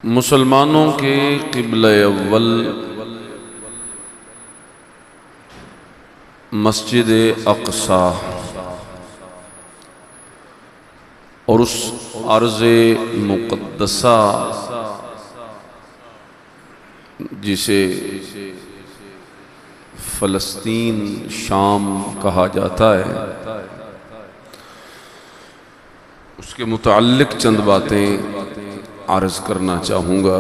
مسلمانوں کے قبلہ اول مسجد اقصی اور اس ارض مقدسہ جسے فلسطین شام کہا جاتا ہے، اس کے متعلق چند باتیں عرض کرنا چاہوں گا،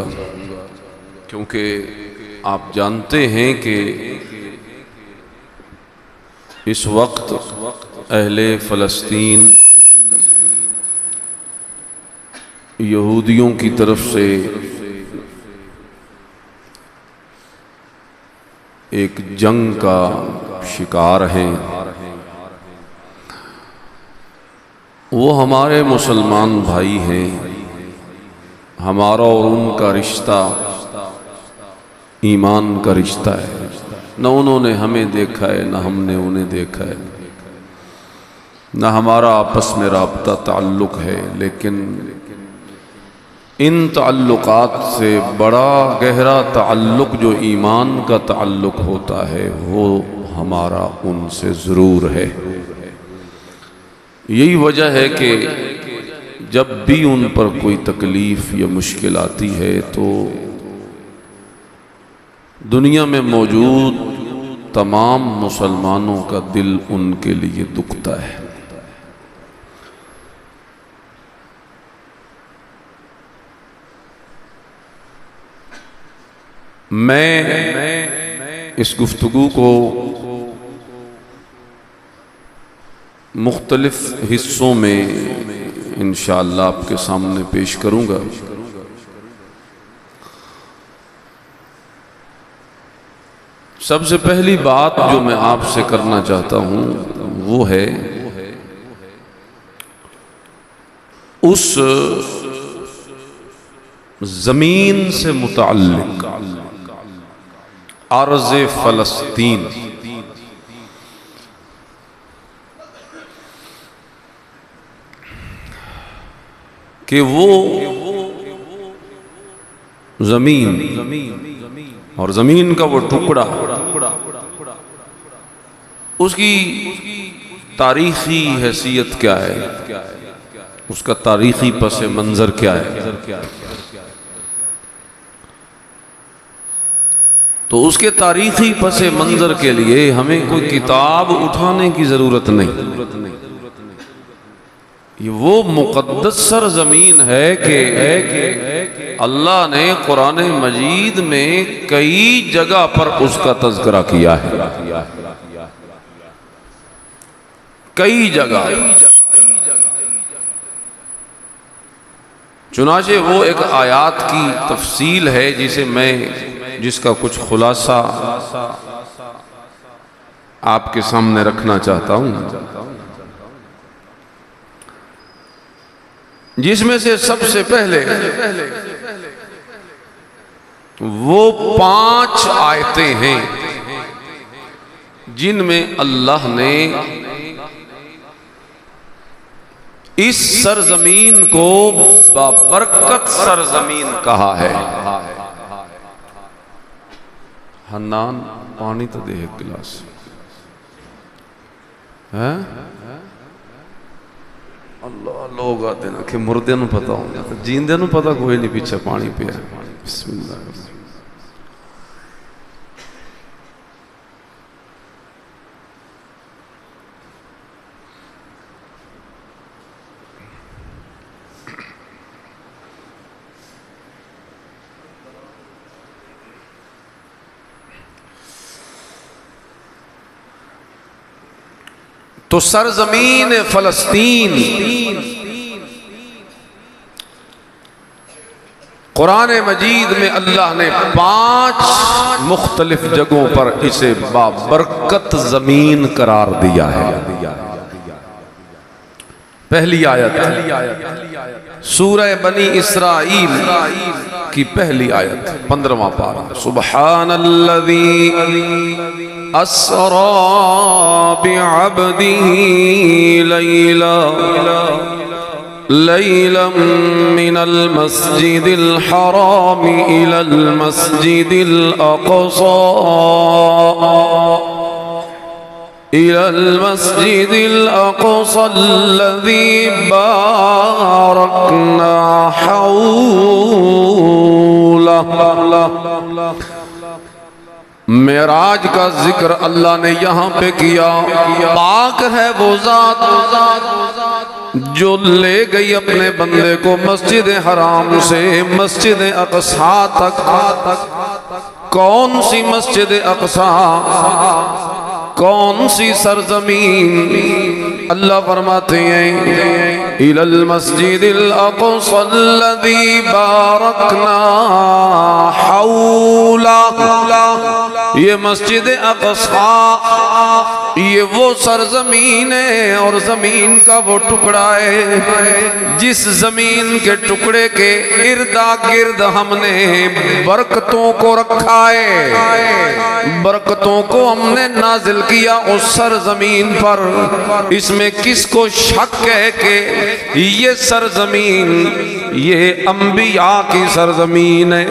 کیونکہ آپ جانتے ہیں کہ اس وقت اہل فلسطین یہودیوں کی طرف سے ایک جنگ کا شکار ہیں۔ وہ ہمارے مسلمان بھائی ہیں، ہمارا اور ان کا رشتہ ایمان کا رشتہ ہے، نہ انہوں نے ہمیں دیکھا ہے نہ ہم نے انہیں دیکھا ہے، نہ ہمارا آپس میں رابطہ تعلق ہے، لیکن ان تعلقات سے بڑا گہرا تعلق جو ایمان کا تعلق ہوتا ہے وہ ہمارا ان سے ضرور ہے۔ یہی وجہ ہے کہ جب بھی ان پر کوئی تکلیف یا مشکل آتی ہے تو دنیا میں موجود تمام مسلمانوں کا دل ان کے لیے دکھتا ہے۔ میں اس گفتگو کو مختلف حصوں میں انشاءاللہ آپ کے سامنے پیش کروں گا۔ سب سے پہلی بات جو میں آپ سے کرنا چاہتا ہوں وہ ہے اس زمین سے متعلق ارض فلسطین، کہ وہ زمین اور زمین کا وہ ٹکڑا، اس کی تاریخی حیثیت کیا ہے، اس کا تاریخی پس منظر کیا ہے، تو اس کے تاریخی پس منظر کے لیے ہمیں کوئی کتاب اٹھانے کی ضرورت نہیں۔ یہ وہ مقدس سرزمین ہے کہ اللہ نے قرآن مجید میں کئی جگہ پر اس کا تذکرہ کیا ہے، کئی جگہ۔ چنانچہ وہ ایک آیات کی تفصیل ہے جس کا کچھ خلاصہ آپ کے سامنے رکھنا چاہتا ہوں، جس میں سے سب سے پہلے وہ 5 آیتیں ہیں جن میں اللہ نے اس سرزمین کو بابرکت سرزمین کہا ہے۔ حنان پانی تو دے ایک گلاس ہے۔ اللہ لوگ آتے نا کہ مردے نو پتا ہوں گا، جیندے نو پتا کوئی نہیں پیچھے پانی پیا۔ بسم اللہ الرحمن الرحیم۔ تو سرزمین فلسطین قرآن مجید میں اللہ نے 5 مختلف جگہوں پر اسے بابرکت زمین قرار دیا ہے۔ پہلی آیت سورہ بنی اسرائیل کی پہلی آیت 15واں پارہ، سبحان الذی اسرا بعبدہ لیلا ليلا من المسجد الحرام إلى المسجد الأقصى إلى المسجد الأقصى الذي باركنا حوله. معراج کا ذکر اللہ نے یہاں پہ کیا. پاک ہے وہ ذات جو لے گئی اپنے بندے کو مسجد حرام سے مسجد اقصی تک. کون سی مسجد اقصی؟ کون سی سرزمین؟ اللہ فرماتے ہیں اِلَى الْمَسْجِدِ الْأَقْصَى الَّذِي بَارَكْنَا حَوْلَهُ. یہ مسجد اقصی یہ وہ سرزمین ہے اور زمین کا وہ ٹکڑا ہے جس زمین کے ٹکڑے کے اردا گرد ہم نے برکتوں کو رکھا ہے. برکتوں کو ہم نے نازل کیا اس سرزمین پر. اس میں کس کو شک ہے کہ یہ سرزمین یہ انبیاء کی سرزمین ہے؟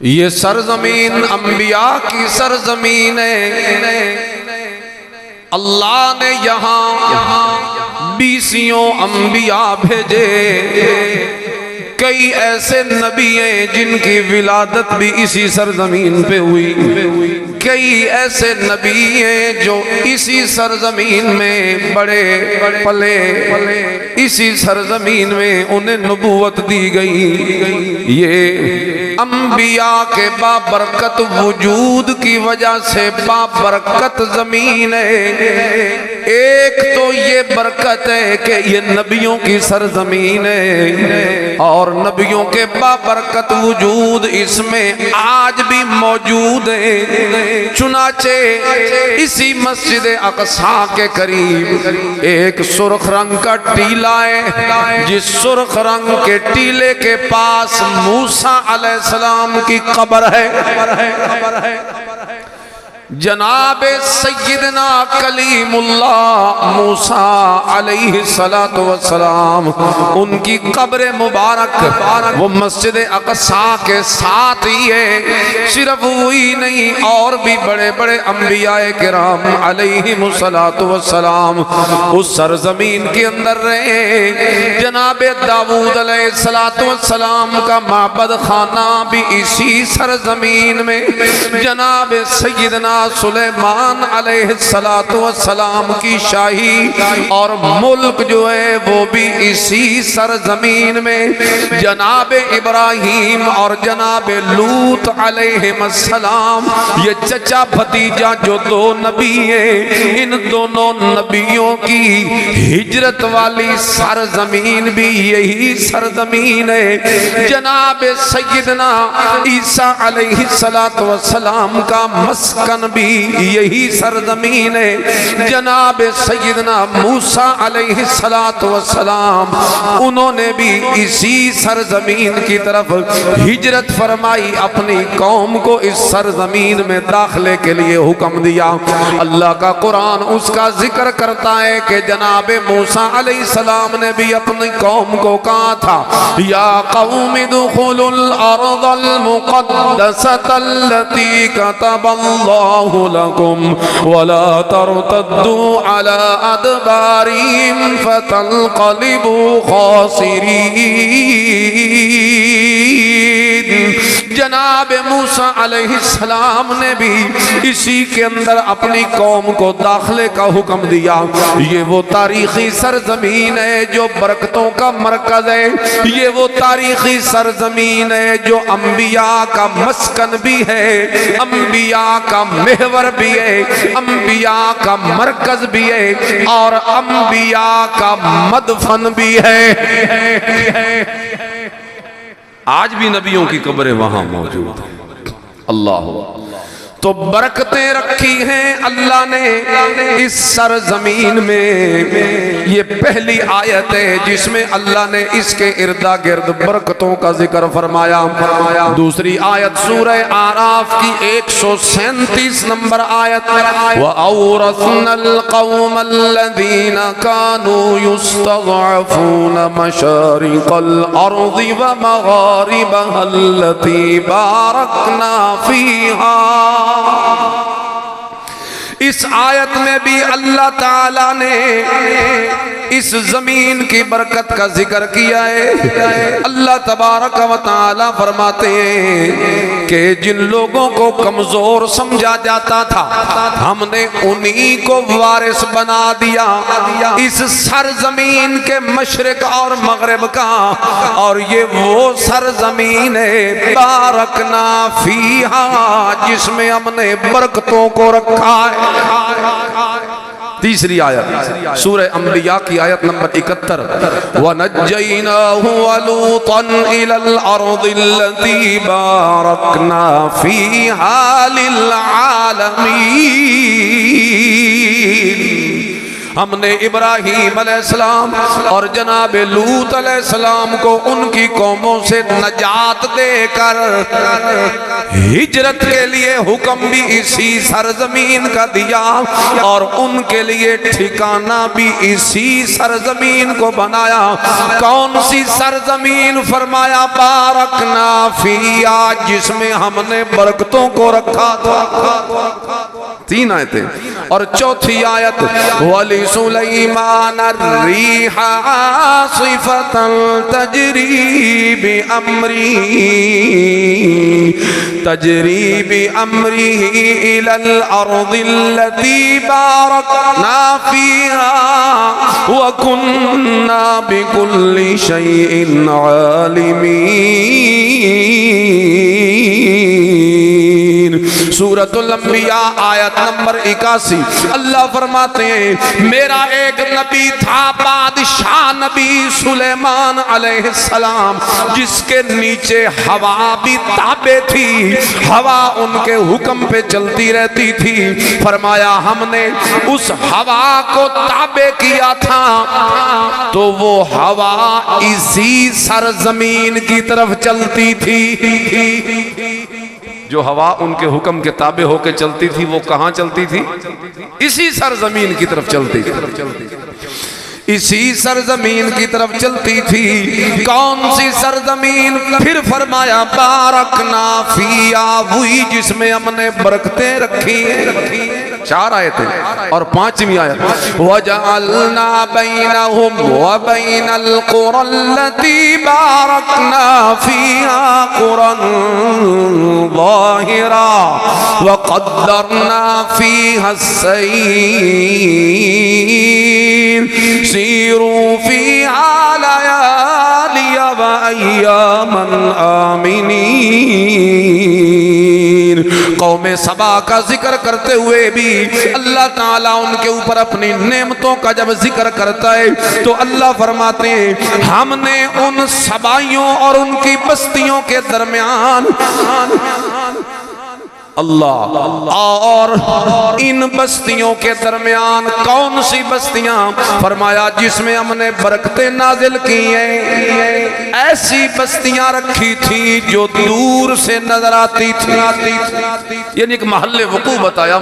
یہ سرزمین انبیاء کی سرزمین ہے. اللہ نے یہاں 20 انبیاء بھیجے. کئی ایسے نبی ہیں جن کی ولادت بھی اسی سرزمین پہ ہوئی. کئی ایسے نبی ہیں جو اسی سرزمین میں بڑے پلے. اسی سرزمین میں انہیں نبوت دی گئی. یہ انبیاء کے بابرکت وجود کی وجہ سے بابرکت زمین ہے. ایک تو یہ برکت ہے کہ یہ نبیوں کی سرزمین ہے اور نبیوں کے بابرکت وجود اس میں آج بھی موجود ہے. چنانچہ اسی مسجد اقصی کے قریب ایک سرخ رنگ کا ٹیلہ ہے. جس سرخ رنگ کے ٹیلے کے پاس موسیٰ علیہ السلام کی قبر ہے. جناب سیدنا کلیم اللہ موسیٰ علیہ السلام ان کی قبر مبارک وہ مسجد اقصی کے ساتھ ہی ہے. صرف وہی نہیں اور بھی بڑے بڑے انبیاء کرام علیہم السلام اس سرزمین کے اندر رہے. جناب داؤد علیہ السلام کا معبد خانہ بھی اسی سرزمین میں. جناب سیدنا سلیمان علیہ السلام کی شاہی اور ملک جو ہے وہ بھی اسی سرزمین میں. جناب ابراہیم اور جناب لوط علیہ السلام یہ چچا بھتیجا جو دو نبی ہیں ان دونوں نبیوں کی ہجرت والی سرزمین بھی یہی سرزمین ہے. جناب سیدنا عیسیٰ علیہ السلام کا مسکن بھی یہی سرزمین ہے. جناب سیدنا موسیٰ علیہ السلام انہوں نے بھی اسی سرزمین کی طرف ہجرت فرمائی. اپنی قوم کو اس سرزمین میں داخلے کے لیے حکم دیا. اللہ کا قرآن اس کا ذکر کرتا ہے کہ جناب موسیٰ علیہ السلام نے بھی اپنی قوم کو کہا تھا یا قوم ادخلوا الارض المقدسة التي كتب الله لكم ولا ترتدوا على ادبارهم فتنقلبوا خاسرين. جناب موسیٰ علیہ السلام نے بھی اسی کے اندر اپنی قوم کو داخلے کا حکم دیا. یہ وہ تاریخی سرزمین ہے جو برکتوں کا مرکز ہے. یہ وہ تاریخی سرزمین ہے جو انبیاء کا مسکن بھی ہے, انبیاء کا محور بھی ہے, انبیاء کا مرکز بھی ہے اور انبیاء کا مدفن بھی ہے. آج بھی نبیوں کی قبریں وہاں موجود ہیں. اللہ تو برکتیں رکھی ہیں اللہ نے اس سرزمین میں۔ یہ پہلی آیت ہے جس میں اللہ نے اس کے اردا گرد برکتوں کا ذکر فرمایا۔ دوسری آیت سورہ اعراف کی 137 نمبر آیت، وَأَوْرَثْنَا الْقَوْمَ الَّذِينَ كَانُوا يُسْتَضْعَفُونَ مَشَارِقَ الْأَرْضِ وَمَغَارِبَهَا الَّتِي بَارَكْنَا فِيهَا۔ اس آیت میں بھی اللہ تعالیٰ نے اس زمین کی برکت کا ذکر کیا ہے۔ اللہ تبارک و تعالیٰ فرماتے ہیں کہ جن لوگوں کو کمزور سمجھا جاتا تھا ہم نے انہی کو وارث بنا دیا اس سرزمین کے مشرق اور مغرب کا، اور یہ وہ سرزمین ہے بارکنا فیہا جس میں ہم نے برکتوں کو رکھا ہے۔ تیسری آیت سورہ انبیاء کی آیت نمبر 71، وَنَجَّيْنَاهُ وَلُوطًا إِلَى الْأَرْضِ الَّتِي بَارَكْنَا فِيهَا لِلْعَالَمِينَ۔ ہم نے ابراہیم علیہ السلام اور جناب لوط علیہ السلام کو ان کی قوموں سے نجات دے کر ہجرت کے لیے حکم بھی اسی سرزمین کا دیا، اور ان کے لیے ٹھکانہ بھی اسی سرزمین کو بنایا۔ کون سی سرزمین؟ فرمایا بارکنا فیہا جس میں ہم نے برکتوں کو رکھا تھا۔ تین آیتیں، اور چوتھی آیت وَلِسُلَيْمَانَ الرِّيحَ عَاصِفَةً تَجْرِي بِأَمْرِهِ إِلَى الْأَرْضِ الَّتِي بَارَكْنَا فِيهَا وَكُنَّا بِكُلِّ شَيْءٍ عَالِمِينَ۔ سورۃ الانبیاء آیت نمبر 81، اللہ فرماتے ہیں میرا ایک نبی تھا بادشاہ نبی سلیمان علیہ السلام، جس کے نیچے ہوا بھی تابع تھی، ہوا ان کے حکم پہ چلتی رہتی تھی۔ فرمایا ہم نے اس ہوا کو تابع کیا تھا تو وہ ہوا اسی سرزمین کی طرف چلتی تھی۔ جو ہوا ان کے حکم کے تابع ہو کے چلتی تھی وہ کہاں چلتی تھی؟ اسی سرزمین کی طرف چلتی تھی، اسی سرزمین کی طرف چلتی تھی۔ کون سی سرزمین؟ پھر فرمایا بارکنا فیہا وہی جس میں ہم نے برکتیں رکھی ہیں۔ چار آیتیں، اور پانچویں آیت وَجَعَلْنَا بَيْنَهُمْ وَبَيْنَ الْقُرَى الَّتِي بَارَكْنَا فِيهَا قُرًى ظَاهِرًا وَقَدَّرْنَا فِيهَا السَّيْرَ سِيرُوا فِيهَا لَيَالِيَ وَأَيَّامًا آمِنِينَ۔ قوم سبا کا ذکر کرتے ہوئے بھی اللہ تعالیٰ ان کے اوپر اپنی نعمتوں کا جب ذکر کرتا ہے تو اللہ فرماتے ہیں ہم نے ان سبائیوں اور ان کی بستیوں کے درمیان اللہ اور ان بستیوں کے درمیان کون سی بستیاں؟ فرمایا جس میں ہم نے برکتیں نازل کی ہیں، ایسی بستیاں رکھی تھی جو دور سے نظر آتی تھی۔ یعنی ایک محل وقوع بتایا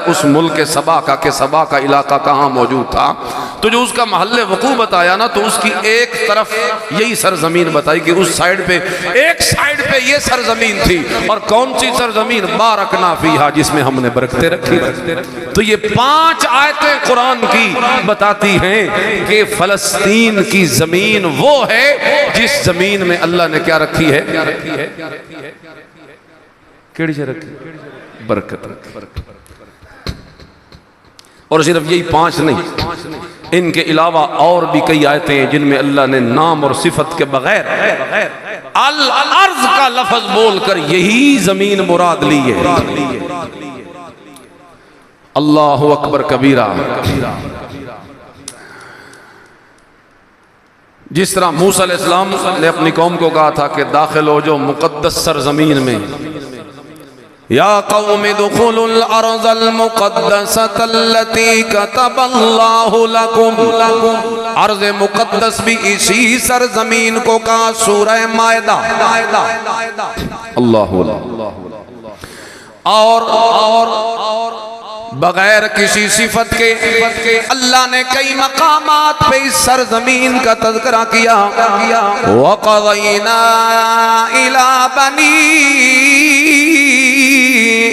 اس ملک سبا کا کہ سبا کا علاقہ کہاں موجود تھا، تو جو اس کا محل وقوع بتایا نا تو اس کی ایک طرف یہی سرزمین بتائی کہ اس سائیڈ پہ ایک سائیڈ پہ یہ سرزمین تھی، اور کون سی سرزمین؟ بارکنا فیہا جس میں ہم نے برکتیں رکھی۔ تو یہ 5 آیتیں قرآن کی بتاتی ہیں کہ فلسطین کی زمین وہ ہے جس زمین میں اللہ نے کیا رکھی ہے؟ کیڑی سے رکھی؟ برکت۔ اور صرف یہی 5 نہیں، ان کے علاوہ اور بھی کئی آیتیں ہیں جن میں اللہ نے نام اور صفت کے بغیر الارض کا لفظ بول کر یہی زمین مراد لی ہے۔ اللہ اکبر کبیرہ۔ جس طرح موسیٰ علیہ السلام نے اپنی قوم کو کہا تھا کہ داخل ہو جو مقدس سرزمین میں، یا قوم ادخلوا الارض المقدسة التي كتب اللہ لکم، ارض مقدس بھی اسی سرزمین کو کہا سورہ مائدہ۔ اللہ اور بغیر کسی صفت کے اللہ نے کئی مقامات پہ اس سرزمین کا تذکرہ کیا۔ وَقَضَيْنَا إِلَىٰ بَنِي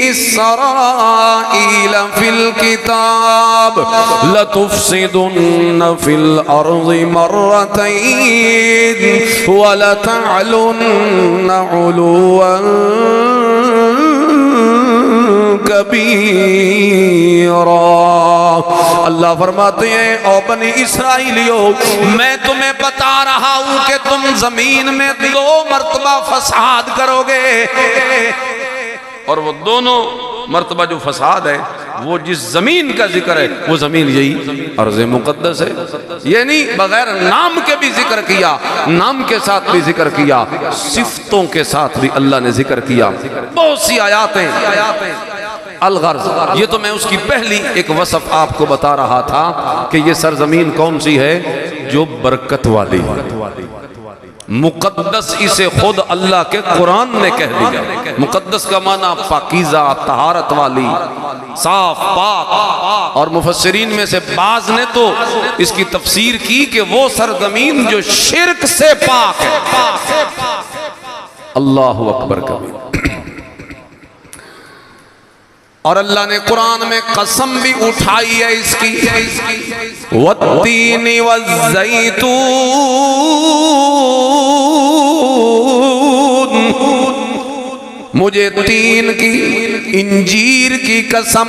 إِسْرَائِيلَ فِي الْكِتَابِ لَتُفْسِدُنَّ فِي الْأَرْضِ مَرَّتَيْنِ وَلَتَعْلُنَّ عُلُوًّا کبیرا۔ اللہ فرماتے ہیں او بنی اسرائیلیو، میں تمہیں بتا رہا ہوں کہ تم زمین میں 2 مرتبہ فساد کرو گے، اور وہ دونوں مرتبہ جو فساد ہے وہ جس زمین کا ذکر ہے وہ زمین یہی ارض مقدس ہے۔ یعنی بغیر نام کے بھی ذکر کیا، نام کے ساتھ بھی ذکر کیا، صفتوں کے ساتھ بھی اللہ نے ذکر کیا۔ بہت سی آیاتیں۔ الغرض یہ تو میں اس کی پہلی ایک وصف آپ کو بتا رہا تھا کہ یہ سرزمین کون سی ہے؟ جو برکت والی ہے، مقدس اسے خود اللہ کے قرآن نے کہہ دیا۔ مقدس کا معنی پاکیزہ، طہارت والی، صاف پاک، اور مفسرین میں سے بعض نے تو اس کی تفسیر کی کہ وہ سرزمین جو شرک سے پاک ہے۔ اللہ اکبر کبیر۔ اور اللہ نے قرآن میں قسم بھی اٹھائی ہے اس کی، وَالتِّينِ وَالزَّيْتُونِ، مجھے تین کی، انجیر کی قسم،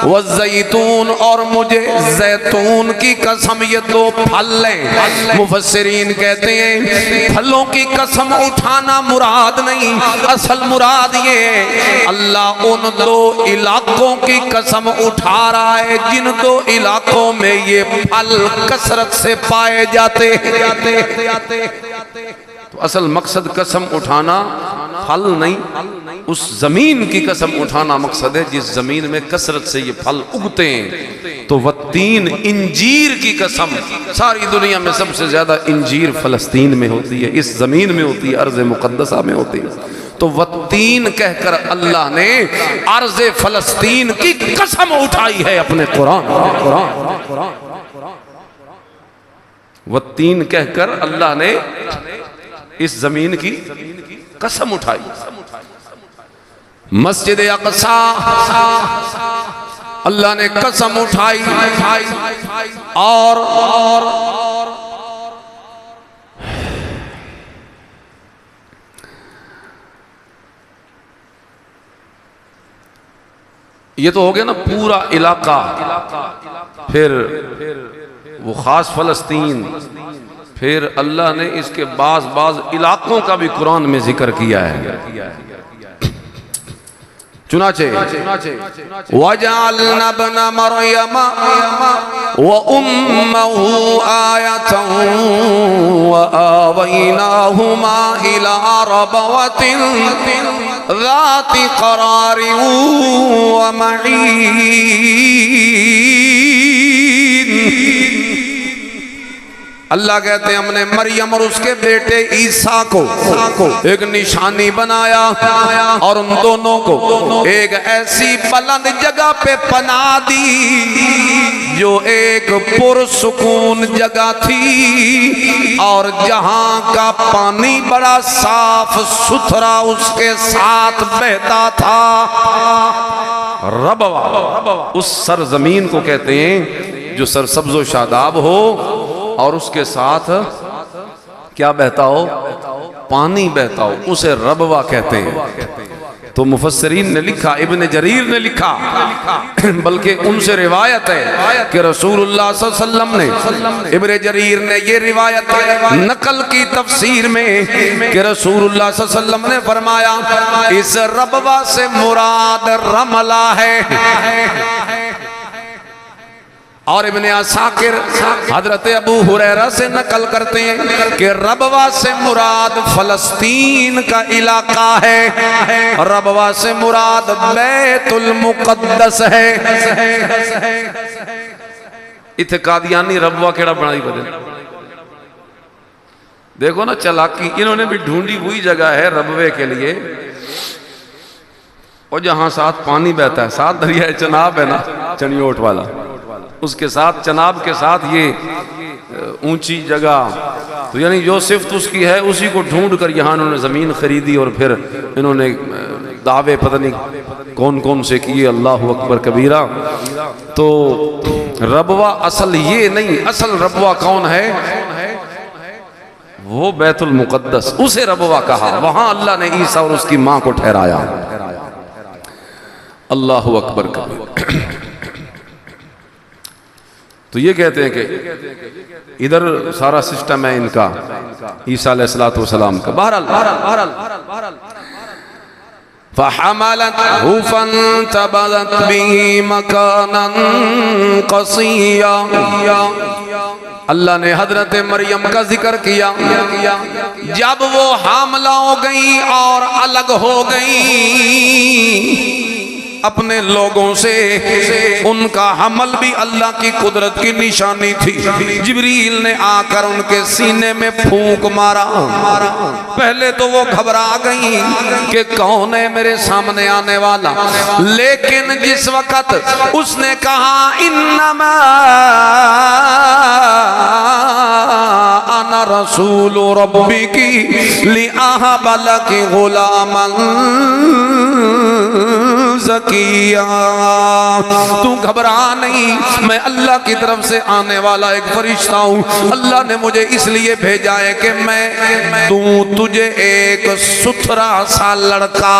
والزیتون، اور مجھے زیتون کی قسم۔ یہ 2 پھل ہیں۔ مفسرین کہتے ہیں پھلوں کی قسم اٹھانا مراد نہیں، اصل مراد یہ ہے اللہ ان 2 علاقوں کی قسم اٹھا رہا ہے جن 2 علاقوں میں یہ پھل کثرت سے پائے جاتے ہیں۔ تو اصل مقصد قسم اٹھانا پھل نہیں، اس زمین کی قسم اٹھانا مقصد ہے جس زمین میں کثرت سے یہ پھل اگتے ہیں۔ تو والتین، انجیر کی قسم۔ ساری دنیا میں سب سے زیادہ انجیر فلسطین میں ہوتی ہے، اس زمین میں ہوتی ہے، ارض مقدسہ میں ہوتی ہے۔ تو والتین کہہ کر اللہ نے ارض فلسطین کی قسم اٹھائی ہے اپنے قرآن۔ والتین کہہ کر اللہ نے اس زمین کی قسم اٹھائی۔ مسجد اقصیٰ اللہ نے قسم اٹھائی، اور یہ تو ہو گیا نا پورا علاقہ، پھر وہ خاص فلسطین، پھر اللہ نے اس کے بعض علاقوں کا بھی قرآن میں ذکر کیا ہے۔ چنانچہ وَجَعَلْنَا ابْنَ مَرْيَمَ وَأُمَّهُ آيَةً وَآوَيْنَاهُمَا إِلَىٰ رَبْوَةٍ ذَاتِ قَرَارٍ وَمَعِينٍ۔ اللہ کہتے ہیں ہم نے مریم اور اس کے بیٹے عیسیٰ کو ایک نشانی بنایا، اور ان دونوں کو ایک ایسی بلند جگہ پہ پناہ دی جو ایک پرسکون جگہ تھی، اور جہاں کا پانی بڑا صاف ستھرا اس کے ساتھ بہتا تھا۔ ربوہ اس سرزمین کو کہتے ہیں جو سرسبز و شاداب ہو اور اس کے ساتھ کیا بہتا ہو؟ پانی بہتا ہو، اسے ربوہ کہتے ہیں۔ تو مفسرین نے لکھا، ابن جریر نے لکھا، بلکہ ان سے روایت ہے کہ رسول اللہ صلی اللہ علیہ وسلم نے، ابن جریر نے یہ روایت نقل کی تفسیر میں کہ رسول اللہ صلی اللہ علیہ وسلم نے فرمایا اس ربوہ سے مراد رملہ ہے، اور ابن عساکر حضرت ابو ہریرہ سے نقل کرتے ہیں کہ ربوہ سے مراد فلسطین کا علاقہ ہے، ربوہ سے مراد بیت المقدس ہے۔ اتھے قادیانی ربوہ کیڑا بنائی بدل، دیکھو نا چلاکی، انہوں نے بھی ڈھونڈی ہوئی جگہ ہے ربوے کے لیے، اور جہاں ساتھ پانی بہتا ہے، ساتھ دریائے چناب ہے نا چنیوٹ والا، اس کے ساتھ چناب کے ساتھ یہ اونچی جگہ، تو یعنی جو صفت اس کی ہے اسی کو ڈھونڈ کر یہاں انہوں نے زمین خریدی، اور پھر انہوں نے دعوے پتہ نہیں کون کون سے کیے، اللہ اکبر کبیرہ۔ تو ربوہ اصل یہ نہیں، اصل ربوہ کون ہے؟ وہ بیت المقدس، اسے ربوہ کہا، وہاں اللہ نے عیسیٰ اور اس کی ماں کو ٹھہرایا۔ اللہ اکبر کبیرہ۔ تو یہ کہتے ہیں کہ ادھر سارا سسٹم ہے ان کا، عیسیٰ علیہ السلام کا۔ بہرحال فَحَمَلَتْهُ فَانْتَبَذَتْ بِهِ مَكَانًا قَصِيًّا۔ اللہ نے حضرت مریم کا ذکر کیا، جب وہ حاملہ ہو گئی اور الگ ہو گئی اپنے لوگوں سے، ان کا حمل بھی اللہ کی قدرت کی نشانی تھی۔ جبریل نے آ کر ان کے سینے میں پھونک مارا، پہلے تو وہ گھبرا گئی کہ کون ہے میرے سامنے آنے والا، لیکن جس وقت اس نے کہا انما انا رسول ربک لأہب لک غلاما زکیہ، تو گھبرا نہیں، میں اللہ کی طرف سے آنے والا ایک فرشتہ ہوں، اللہ نے مجھے اس لیے بھیجا ہے کہ میں دوں تجھے ایک ستھرا سا لڑکا۔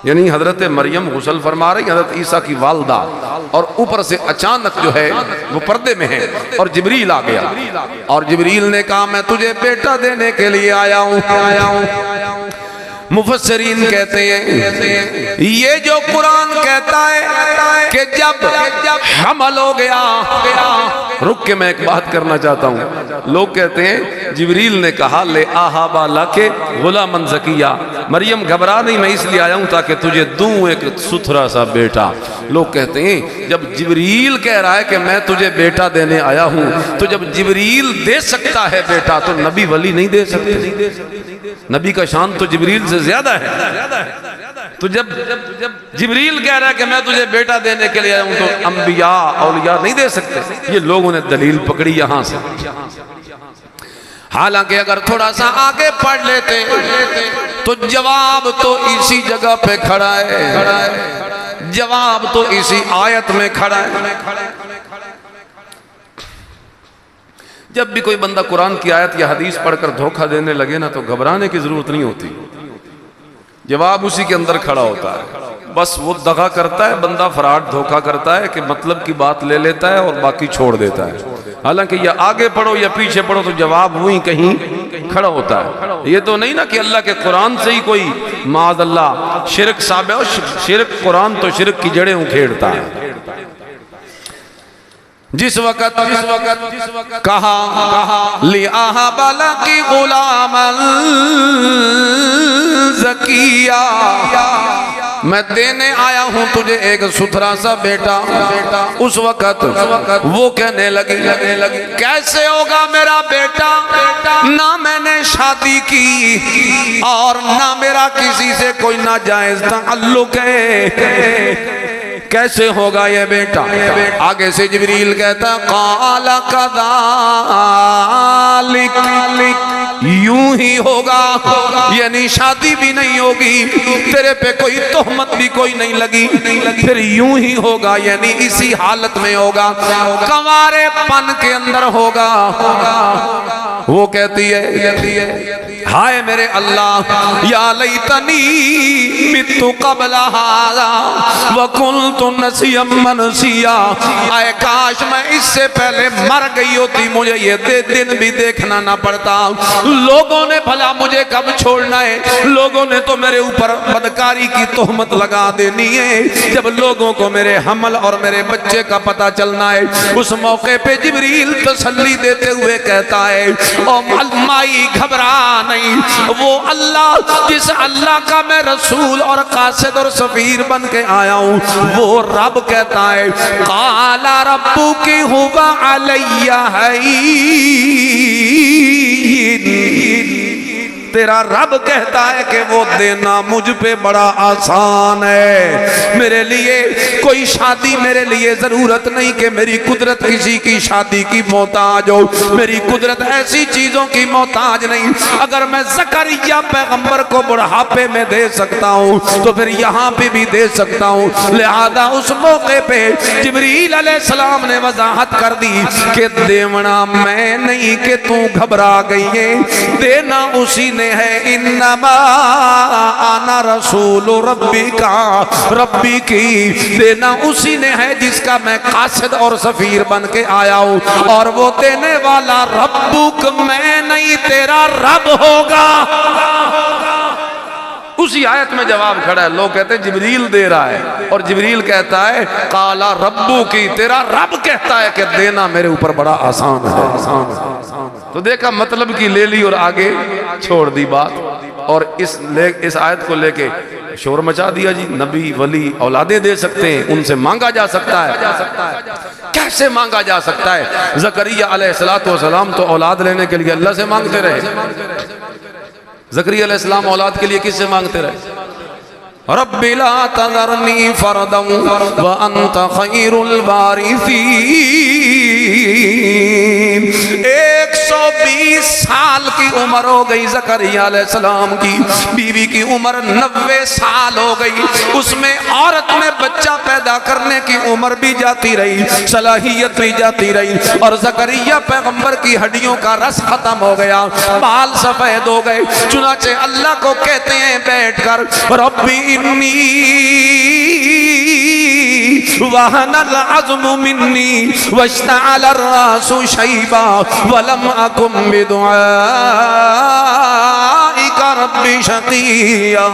یعنی حضرت مریم غسل فرما رہی، حضرت عیسیٰ کی والدہ، اور اوپر سے اچانک جو ہے وہ پردے میں ہے، اور جبریل آ گیا، اور جبریل نے کہا میں تجھے بیٹا دینے کے لیے آیا ہوں۔ مفسرین کہتے ہیں یہ جو قرآن کہتا ہے کہ جب حمل ہو گیا، رک کے میں ایک بات کرنا چاہتا ہوں، لوگ کہتے ہیں جبریل نے کہا لے آہابا لکے غلاما زکیہ، مریم گھبرا نہیں، میں اس لیے آیا ہوں تاکہ تجھے دوں ایک ستھرا سا بیٹا۔ لوگ کہتے ہیں جب جبریل کہہ رہا ہے کہ میں تجھے بیٹا دینے آیا ہوں، تو جب جبریل دے سکتا ہے بیٹا تو نبی ولی نہیں دے سکتے، نبی کا شان تو جبریل سے زیادہ ہے۔ تو جب جبریل کہہ رہا ہے کہ میں تجھے بیٹا دینے کے لیے آیا ہوں تو انبیاء اولیاء نہیں دے سکتے۔ یہ لوگوں نے دلیل پکڑی یہاں سے، حالانکہ اگر تھوڑا سا آگے پڑھ لیتے تو جواب تو اسی جگہ پہ کھڑا ہے، جواب تو اسی آیت میں کھڑا ہے۔ جب بھی کوئی بندہ قرآن کی آیت یا حدیث پڑھ کر دھوکہ دینے لگے نا تو گھبرانے کی ضرورت نہیں ہوتی، جواب اسی کے اندر کھڑا ہوتا ہے۔ بس وہ دغا کرتا ہے بندہ، فراڈ دھوکہ کرتا ہے کہ مطلب کی بات لے لیتا ہے اور باقی چھوڑ دیتا ہے، حالانکہ یا آگے پڑھو یا پیچھے پڑھو تو جواب وہیں کہیں کھڑا ہوتا ہے۔ یہ تو نہیں نا کہ اللہ کے قرآن سے ہی کوئی معاذ اللہ شرک ثابت ہے، شرک قرآن تو شرک کی جڑیں اکھیڑتا ہے۔ جس وقت کہا لِأَهَبَ لَكِ غُلَامًا زَكِيًّا، میں دینے آیا ہوں تجھے ایک ستھرا سا بیٹا، اس وقت وہ کہنے لگی کیسے ہوگا میرا بیٹا، نہ میں نے شادی کی اور نہ میرا کسی سے کوئی ناجائز تعلق ہے، کیسے ہوگا یہ بیٹا؟ آگے سے جبریل کہتا قال کذالک، یوں ہی ہوگا، یعنی شادی بھی نہیں ہوگی، تیرے پہ کوئی تہمت بھی کوئی نہیں لگی، پھر یوں ہی ہوگا، یعنی اسی حالت میں ہوگا، کنوارے پن کے اندر ہوگا۔ وہ کہتی ہے ہائے میرے اللہ، یا لیتنی مت قبل ھذا وکنت نسیا منسیا، اے کاش میں اس سے پہلے مر گئی ہوتی، مجھے یہ دن بھی دیکھنا نہ پڑتا، لوگوں نے بھلا مجھے کب چھوڑنا ہے، لوگوں لوگوں نے تو میرے اوپر بدکاری کی تہمت لگا دینی ہے، جب لوگوں کو میرے حمل اور میرے بچے کا پتہ چلنا ہے۔ اس موقع پہ جبریل تسلی دیتے ہوئے کہتا ہے او مائی گھبرا نہیں، وہ اللہ جس اللہ کا میں رسول اور قاصد اور سفیر بن کے آیا ہوں، وہ رب کہتا ہے قال ربک هو علی ہین، تیرا رب کہتا ہے کہ وہ دینا مجھ پہ بڑا آسان ہے۔ میرے لیے کوئی شادی میرے لیے ضرورت نہیں کہ میری قدرت کسی کی شادی کی محتاج ہو، میری قدرت ایسی چیزوں کی محتاج نہیں۔ اگر میں زکریا پیغمبر کو بڑھاپے میں دے سکتا ہوں تو پھر یہاں پہ بھی دے سکتا ہوں۔ لہذا اس موقع پہ جبریل علیہ السلام نے وضاحت کر دی کہ دیونا میں نہیں کہ تو گھبرا گئی ہے، دینا اسی نے ہے، انما انا رسول ربی کا، ربی کی دینا اسی نے ہے جس کا میں قاصد اور سفیر بن کے آیا ہوں، اور وہ دینے والا ربک میں نہیں تیرا رب ہوگا۔ اسی آیت میں جواب کھڑا ہے۔ لوگ کہتے ہیں جبریل دے رہا ہے، اور جبریل کہتا ہے قالا ربو کی، تیرا رب کہتا ہے کہ دینا میرے اوپر بڑا آسان ہے۔ تو دیکھا مطلب کی لے لی اور آگے چھوڑ دی بات، اور اس آیت کو لے کے شور مچا دیا جی نبی ولی اولادیں دے سکتے ہیں، ان سے مانگا جا سکتا ہے۔ کیسے مانگا جا سکتا ہے؟ زکریا علیہ السلام تو اولاد لینے کے لیے اللہ سے مانگتے رہے۔ زکریا علیہ السلام اولاد کے لیے کس سے مانگتے رہے؟ رب لا تذرنی فردا وانت خیر الوارثین۔ 120 سال کی عمر ہو گئی زکریا علیہ السلام کی، بیوی کی عمر 90 سال ہو گئی، اس میں عورت میں بچہ پیدا کرنے کی عمر بھی جاتی رہی، صلاحیت بھی جاتی رہی، اور زکریا پیغمبر کی ہڈیوں کا رس ختم ہو گیا، بال سفید ہو گئے۔ چنانچہ اللہ کو کہتے ہیں بیٹھ کر ربی انی وہن العظم منی واشتعل الراس شیبا ولم اکن بدعائک ربی شقیا۔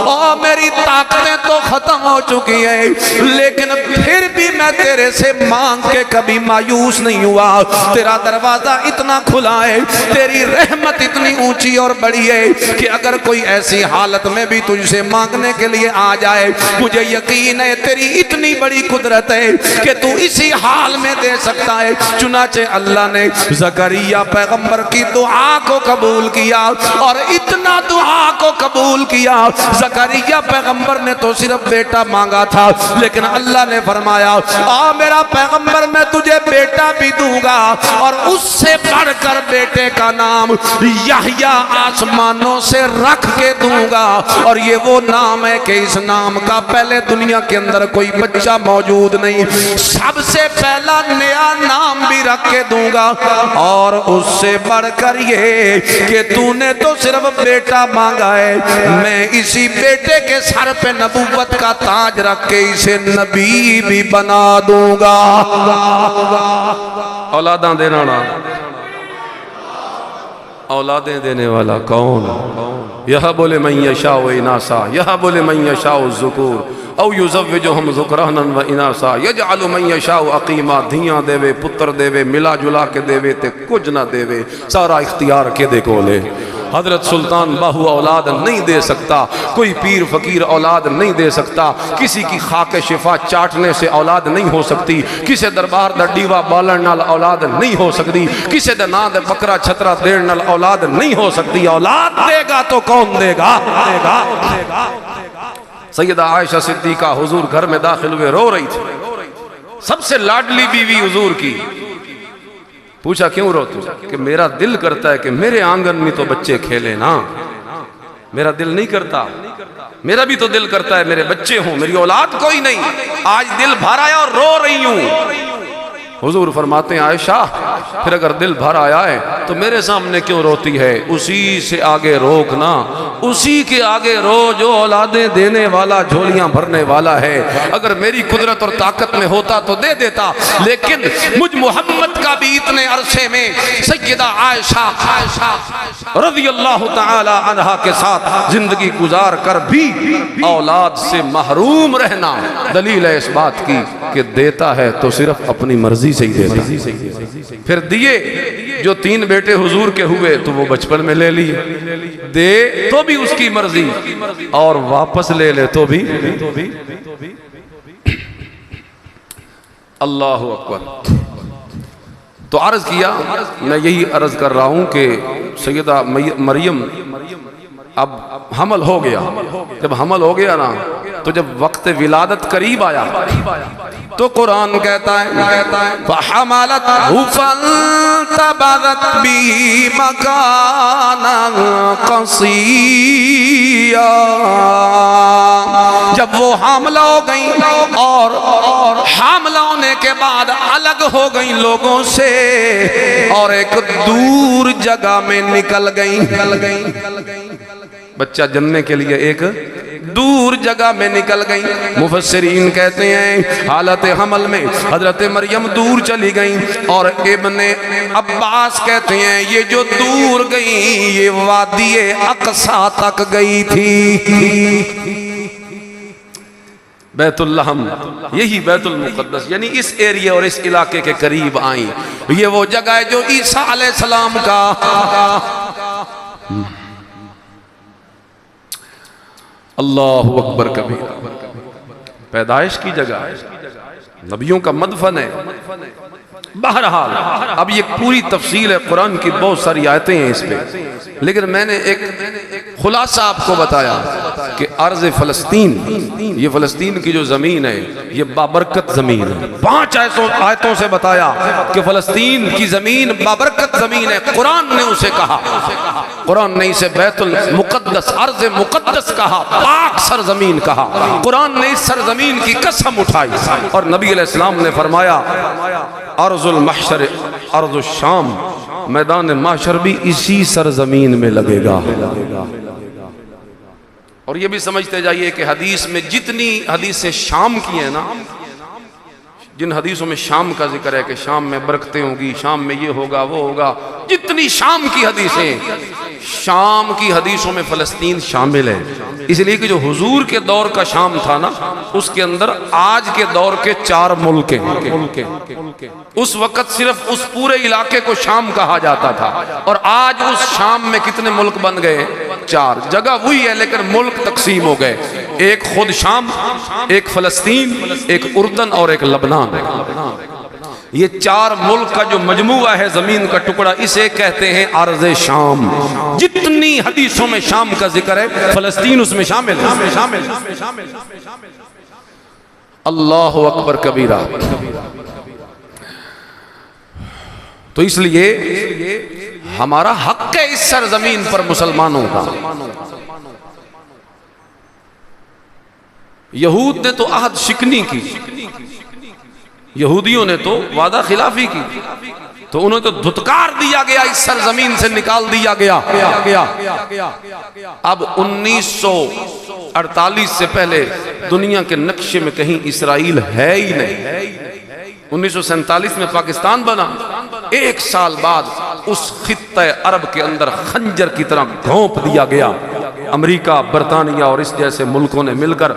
اور میری طاقتیں تو ختم ہو چکی ہیں، لیکن پھر بھی میں تیرے سے مانگ کے کبھی مایوس نہیں ہوا۔ تیرا دروازہ اتنا کھلا ہے، تیری رحمت اتنی اونچی اور بڑی ہے کہ اگر کوئی ایسی حالت میں بھی تجھ سے مانگنے کے لیے آ جائے، مجھے یقین ہے تیری اتنی بڑی قدرت ہے کہ تو اسی حال میں دے سکتا ہے۔ چنانچہ اللہ نے زکریا پیغمبر کی دعا کو قبول کیا، اور اتنا دعا کو قبول کیا، زکریا پیغمبر نے تو صرف بیٹا مانگا تھا، لیکن اللہ نے فرمایا آ میرا پیغمبر میں تجھے بیٹا بھی دوں گا، اور اس سے بڑھ کر بیٹے کا نام یحییٰ آسمانوں سے رکھ کے دوں گا، اور یہ وہ نام ہے کہ اس نام کا پہلے دنیا کے اندر کوئی بچہ موجود نہیں، سب سے پہلا نیا نام بھی رکھ کے دوں گا، اور اس سے بڑھ کر یہ کہ تو نے تو صرف بیٹا مانگا ہے، میں اسی بیٹے کے سر پہ نبوت کا تاج رکھ کے اسے نبی بھی بنا دوں گا۔ اولاداں دینا نا، اولادیں دینے والا کون؟ یہب لمن یشاء اناثا، یہب لمن یشاء الذکور او یزوجہم ذکرانا و اناثا یجعل من یشاء عقیما۔ دھیاں دے وے، پتر دے وے، ملا جلا کے دے وے تے کچھ نہ دے وے، سارا اختیار کے دے کولے۔ حضرت سلطان باہو اولاد نہیں دے سکتا، کوئی پیر فقیر اولاد نہیں دے سکتا، کسی کی خاک شفا چاٹنے سے اولاد نہیں ہو سکتی، کسی دربار دا ڈیوا بالن نال اولاد نہیں ہو سکتی، کسی دا نا دے بکرا چھترا دیر نال اولاد نہیں ہو سکتی۔ اولاد دے گا تو کون دے گا؟ سیدہ عائشہ صدیقہ حضور گھر میں داخل ہوئے رو رہی تھی، سب سے لاڈلی بیوی حضور کی۔ پوچھا کیوں روتے ہو؟ کہ میرا دل کرتا ہے کہ میرے آنگن میں تو بچے کھیلے نا، میرا دل نہیں کرتا، میرا بھی تو دل کرتا ہے میرے بچے ہوں، میری اولاد کوئی نہیں، آج دل بھر آیا اور رو رہی ہوں۔ حضور فرماتے ہیں عائشہ پھر اگر دل بھر آیا ہے تو میرے سامنے کیوں روتی ہے؟ اسی سے آگے روکنا، اسی کے آگے رو جو اولادیں دینے والا، جھولیاں بھرنے والا ہے۔ اگر میری قدرت اور طاقت میں ہوتا تو دے دیتا، لیکن مجھ محمد کا بھی اتنے عرصے میں سیدہ عائشہ رضی اللہ تعالی عنہا کے ساتھ زندگی گزار کر بھی اولاد سے محروم رہنا دلیل ہے اس بات کی کہ دیتا ہے تو صرف اپنی مرضی سے ہی دیتا۔ پھر دیے جو 3 بیٹے حضور کے ہوئے تو وہ بچپن میں لے لیے، دے تو بھی اس کی مرضی اور واپس لے لے تو بھی۔ اللہ اکبر۔ تو عرض کیا، میں یہی عرض کر رہا ہوں کہ سیدہ مریم اب حمل ہو گیا، جب حمل ہو گیا نا تو جب وقت ولادت قریب آیا تو قرآن کہتا ہے فَحَمَلَتْهُ فَانْتَبَذَتْ بِهِ مَكَانًا قَصِيًّا۔ جب وہ حاملہ ہو گئیں اور حاملہ ہونے کے بعد الگ ہو گئیں لوگوں سے اور ایک دور جگہ میں نکل گئیں، بچہ جننے کے لیے ایک دور جگہ میں نکل گئیں۔ مفسرین کہتے ہیں حالت حمل میں حضرت مریم دور چلی گئیں، اور ابن عباس کہتے ہیں یہ جو دور گئیں یہ وادی اقصی تک گئی تھی، بیت اللحم، یہی بیت المقدس، یعنی اس ایریا اور اس علاقے کے قریب آئیں۔ یہ وہ جگہ ہے جو عیسیٰ علیہ السلام کا اللہ اکبر کبیرہ پیدائش کی جگہ ہے، نبیوں کا مدفن ہے۔ بہرحال اب یہ پوری تفصیل ہے، قرآن کی بہت ساری آیتیں ہیں اس پہ، لیکن میں نے ایک خلاصہ آپ کو بتایا کہ ارض فلسطین، یہ فلسطین کی جو زمین ہے یہ بابرکت زمین ہے۔ 5 آیتوں سے بتایا کہ فلسطین کی زمین بابرکت زمین ہے، قرآن نے اسے کہا، قرآن نے اسے بیت المقدس، ارض مقدس کہا، پاک سرزمین کہا۔ قرآن نے اس سرزمین کی قسم اٹھائی اور نبی علیہ السلام نے فرمایا ارض المحشر ارض الشام، میدان محشر بھی اسی سرزمین میں لگے گا۔ اور یہ بھی سمجھتے جائیے کہ حدیث میں جتنی حدیث شام کی ہیں نا، جن حدیثوں میں شام کا ذکر ہے کہ شام میں برکتیں ہوں گی، شام میں یہ ہوگا وہ ہوگا، جتنی شام کی حدیثیں، شام کی حدیثوں میں فلسطین شامل ہے، اس لیے کہ جو حضور کے دور کا شام تھا نا اس کے اندر آج کے دور کے 4 ملک ہیں۔ اس وقت صرف اس پورے علاقے کو شام کہا جاتا تھا، اور آج اس شام میں کتنے ملک بن گئے؟ 4۔ جگہ وہی ہے لیکن ملک تقسیم ہو گئے، ایک خود شام، ایک فلسطین، ایک اردن اور ایک لبنان۔ یہ 4 ملک کا جو مجموعہ ہے زمین کا ٹکڑا، اسے کہتے ہیں ارض شام۔ جتنی حدیثوں میں شام کا ذکر ہے فلسطین اس میں شامل ہے۔ اللہ اکبر کبیرہ۔ تو اس لیے ہمارا حق ہے اس سرزمین پر مسلمانوں کا۔ یہود نے تو عہد شکنی کی، یہودیوں نے تو وعدہ خلافی کی، تو انہیں تو دھتکار دیا گیا، اس سرزمین سے نکال دیا گیا۔ اب 1948 سے پہلے دنیا کے نقشے میں کہیں اسرائیل ہے ہی نہیں۔ 1947 میں پاکستان بنا، 1 سال بعد اس خطہ عرب کے اندر خنجر کی طرح گھونپ دیا گیا۔ امریکہ، برطانیہ اور اس جیسے ملکوں نے مل کر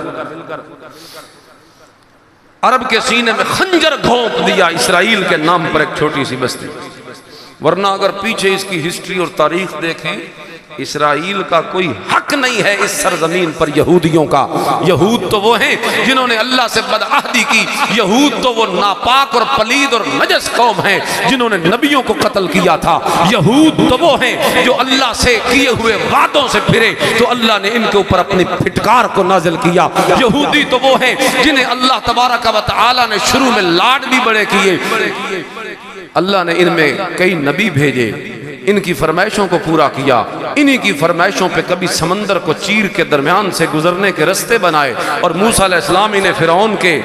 عرب کے سینے میں خنجر گھونپ دیا اسرائیل کے نام پر ایک چھوٹی سی بستی۔ ورنہ اگر پیچھے اس کی ہسٹری اور تاریخ دیکھیں، اسرائیل کا کوئی حق نہیں ہے اس سرزمین پر یہودیوں کا۔ یہود تو وہ ہیں جنہوں نے اللہ سے بدعہدی کی، یہود تو وہ ناپاک اور پلید اور نجس قوم ہیں جنہوں نے نبیوں کو قتل کیا تھا، یہود تو وہ ہیں جو اللہ سے کیے ہوئے وعدوں سے پھرے تو اللہ نے ان کے اوپر اپنی پھٹکار کو نازل کیا، یہودی تو وہ ہیں جنہیں اللہ تبارک و تعالی نے شروع میں لاڈ بھی بڑے کیے، اللہ نے ان میں کئی نبی بھیجے ان کی فرمائشوں کو پورا کیا، انہی کی فرمائشوں پہ کبھی سمندر کو چیر کے درمیان سے گزرنے کے رستے بنائے، اور موسیٰ علیہ السلام انہیں فرعون کے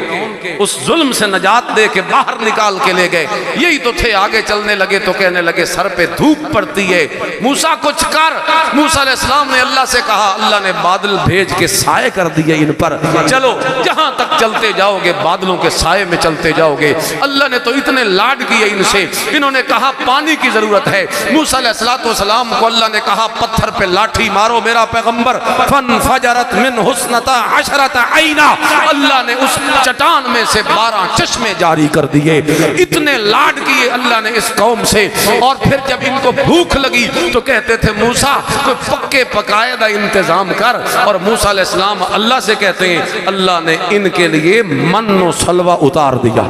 اس ظلم سے نجات دے کے باہر نکال کے لے گئے۔ یہی تو تھے، آگے چلنے لگے تو کہنے لگے سر پہ دھوپ پڑتی ہے، موسیٰ کچھ کر۔ موسیٰ علیہ السلام نے اللہ سے کہا، اللہ نے بادل بھیج کے سائے کر دیے ان پر، چلو جہاں تک چلتے جاؤ گے بادلوں کے سائے میں چلتے جاؤ گے۔ اللہ نے تو اتنے لاڈ کیے ان سے، انہوں نے کہا پانی کی ضرورت ہے۔ موسیٰ علیہ السلام کو اللہ نے کہا پتھر پہ لاٹھی مارو میرا پیغمبر، فانفجرت من حسنتا عشرت عینا، اللہ نے اس چٹان میں سے 12 چشمے جاری کر دیے۔ اتنے لاڈ کیے اللہ نے اس قوم سے، اور پھر جب ان کو بھوک لگی تو کہتے تھے موسیٰ کوئی پکے پکائے دا انتظام کر، اور موسیٰ علیہ السلام اللہ سے کہتے ہیں اللہ نے ان کے لیے من و سلوہ اتار دیا۔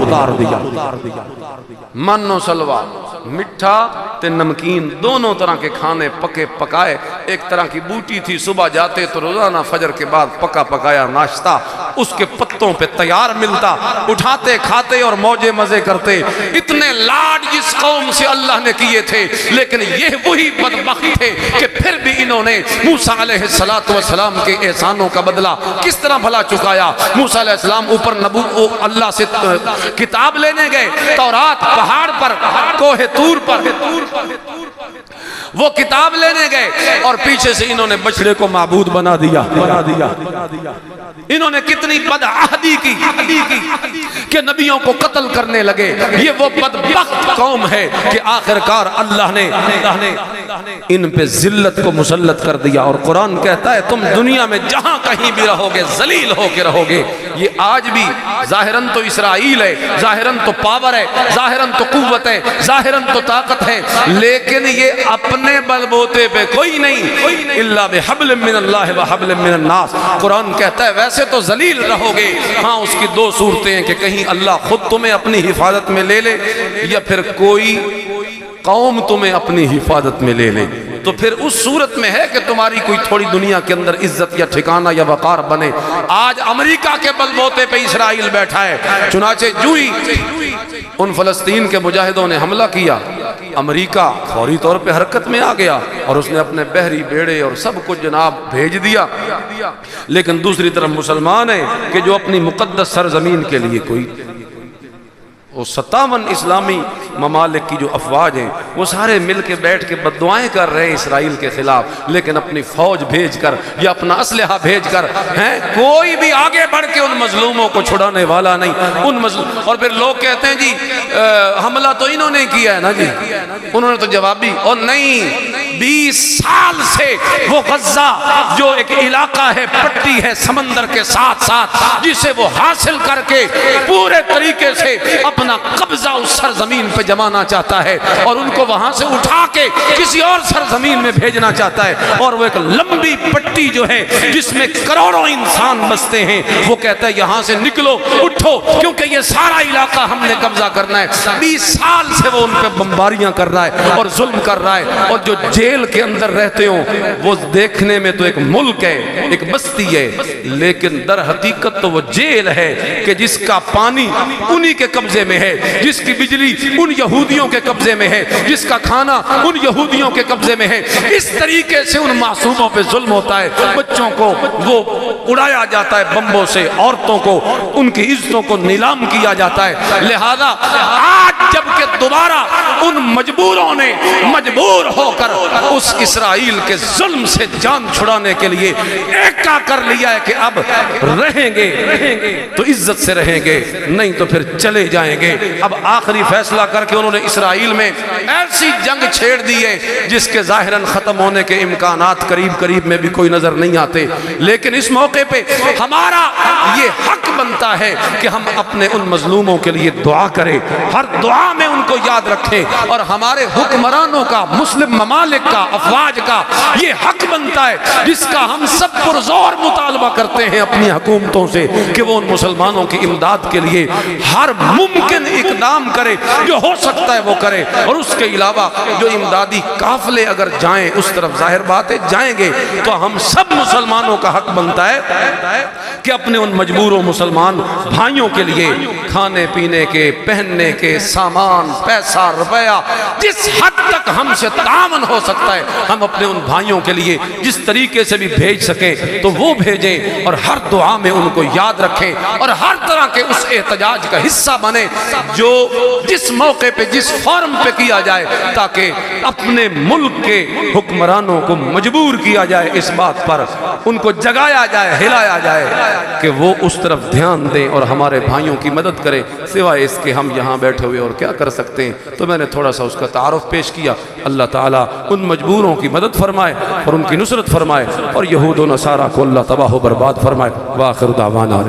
من و سلوہ، مٹھا تے نمکین، دونوں طرح کے کھانے پکے پکائے۔ ایک طرح کی بوٹی تھی، صبح جاتے تو روزانہ فجر کے بعد پکا پکایا ناشتہ اس کے پتوں پہ تیار ملتا، اٹھاتے کھاتے اور موجے مزے کرتے۔ اتنے لاڈ جس قوم سے اللہ نے کیے تھے، لیکن یہ وہی بدبخت تھے کہ پھر بھی انہوں نے موسیٰ علیہ السلام کے احسانوں کا بدلہ کس طرح بھلا چکایا۔ موسیٰ علیہ السلام اوپر اللہ سے کتاب لینے گئے، تورات پہاڑ پر، کوہ طور پر وہ کتاب لینے گئے، اور پیچھے سے انہوں نے بچڑے کو معبود بنا دیا۔ انہوں نے کتنی بدعہدی کی کہ نبیوں کو قتل کرنے لگے۔ یہ وہ بدبخت قوم ہے کہ آخرکار اللہ نے ان پہ ذلت کو مسلط کر دیا، اور قرآن کہتا ہے تم دنیا میں جہاں کہیں بھی رہو گے ذلیل ہو کے رہو گے۔ یہ آج بھی ظاہراً تو اسرائیل ہے، ظاہراً تو پاور ہے، ظاہراً تو قوت ہے، ظاہراً تو طاقت ہے، لیکن یہ اپنے بل بوتے پہ کوئی نہیں، الا بحبل من اللہ وحبل من الناس۔ قرآن کہتا ہے ویسے تو ذلیل رہو گے، ہاں اس کی 2 صورتیں ہیں کہ کہیں اللہ خود تمہیں اپنی حفاظت میں لے لے، یا پھر کوئی قوم تمہیں اپنی حفاظت میں لے لے۔ تو پھر اس صورت میں ہے کہ تمہاری کوئی تھوڑی دنیا کے اندر عزت یا ٹھکانہ یا وقار بنے۔ آج امریکہ کے بل بوتے پہ اسرائیل بیٹھا ہے، چنانچہ جو ہی ان فلسطین کے مجاہدوں نے حملہ کیا، امریکہ فوری طور پہ حرکت میں آ گیا، اور اس نے اپنے بحری بیڑے اور سب کچھ جناب بھیج دیا۔ لیکن دوسری طرف مسلمان ہیں کہ جو اپنی مقدس سرزمین کے لیے کوئی، وہ 57 اسلامی ممالک کی جو افواج ہیں وہ سارے مل کے بیٹھ کے بددعائیں کر رہے ہیں اسرائیل کے خلاف، لیکن اپنی فوج بھیج کر یا اپنا اسلحہ بھیج کر ہیں، کوئی بھی آگے بڑھ کے ان مظلوموں کو چھڑانے والا نہیں۔ اور پھر لوگ کہتے ہیں جی حملہ تو انہوں نے کیا ہے نا جی، انہوں نے تو جوابی، اور نہیں، 20 سال سے وہ غزہ جو ایک علاقہ ہے، پٹی ہے سمندر کے ساتھ ساتھ، جسے وہ حاصل کر کے پورے طریقے سے اپنا قبضہ اس سرزمین پہ جمانا چاہتا ہے، اور ان کو وہاں سے اٹھا کے کسی اور سرزمین میں بھیجنا چاہتا ہے، اور وہ ایک لمبی پٹی جو ہے جس میں کروڑوں انسان بستے ہیں، وہ کہتا ہے یہاں سے نکلو، اٹھو، کیونکہ یہ سارا علاقہ ہم نے قبضہ کرنا ہے۔ 20 سال سے وہ ان پہ بمباریاں کر رہا ہے اور ظلم کر رہا ہے، اور جو جیل کے اندر رہتے ہوں وہ دیکھنے میں تو ایک ملک ہے، ایک بستی ہے، لیکن در حقیقت تو وہ جیل ہے کہ جس کا پانی انہی کے قبضے میں ہے، جس کی بجلی ان یہودیوں کے قبضے میں ہے، جس کا کھانا ان یہودیوں کے قبضے میں ہے۔ اس طریقے سے ان معصوموں پہ ظلم ہوتا ہے، بچوں کو وہ اڑایا جاتا ہے بمبوں سے، عورتوں کو ان کی عزتوں کو نیلام کیا جاتا ہے۔ لہذا آج جب کہ دوبارہ ان مجبوروں نے مجبور ہو کر اس اسرائیل کے ظلم سے جان چھڑانے کے لیے ایکا کر لیا ہے کہ اب رہیں گے تو عزت سے رہیں گے، نہیں تو پھر چلے جائیں گے۔ اب آخری فیصلہ کر کے انہوں نے اسرائیل میں ایسی جنگ چھیڑ دی ہے جس کے ظاہراً ختم ہونے کے امکانات قریب میں بھی کوئی نظر نہیں آتے، لیکن اس موقع پہ ہمارا یہ حق بنتا ہے کہ ہم اپنے ان مظلوموں کے لیے دعا کریں، ہر دعا میں ان کو یاد رکھیں، اور ہمارے حکمرانوں کا، مسلم ممالک کا، افواج کا یہ حق بنتا ہے جس کا ہم سب پرزور مطالبہ کرتے ہیں اپنی حکومتوں سے کہ وہ ان مسلمانوں کی امداد کے لیے ہر ممکن اقدام کرے، جو ہو سکتا ہے وہ کرے، اور اس کے علاوہ جو امدادی قافلے اگر جائیں اس طرف ظاہر بات ہے جائیں گے، تو ہم سب مسلمانوں کا حق بنتا ہے کہ اپنے ان مجبوروں مسلمان بھائیوں کے لیے کھانے پینے کے، پہننے کے سامان، پیسہ، روپیہ، جس حد تک ہم سے تعاون ہو سکتا ہے ہم اپنے ان بھائیوں کے لیے جس طریقے سے بھی بھیج سکیں تو وہ بھیجیں، اور ہر دعا میں ان کو یاد رکھیں، اور ہر طرح کے اس احتجاج کا حصہ بنے جو جس موقع پہ جس فارم پہ کیا جائے، تاکہ اپنے ملک کے حکمرانوں کو مجبور کیا جائے اس بات پر، ان کو جگایا جائے، ہلایا جائے کہ وہ اس طرف دھیان دیں اور ہمارے بھائیوں کی مدد کریں۔ سوائے اس کے ہم یہاں بیٹھے ہوئے اور کیا کر سکتے ہیں؟ تو میں نے تھوڑا سا اس کا تعارف پیش کیا۔ اللہ تعالیٰ ان مجبوروں کی مدد فرمائے اور ان کی نصرت فرمائے، اور یہود و نصارہ کو اللہ تباہ و برباد فرمائے۔ وآخر دعوانا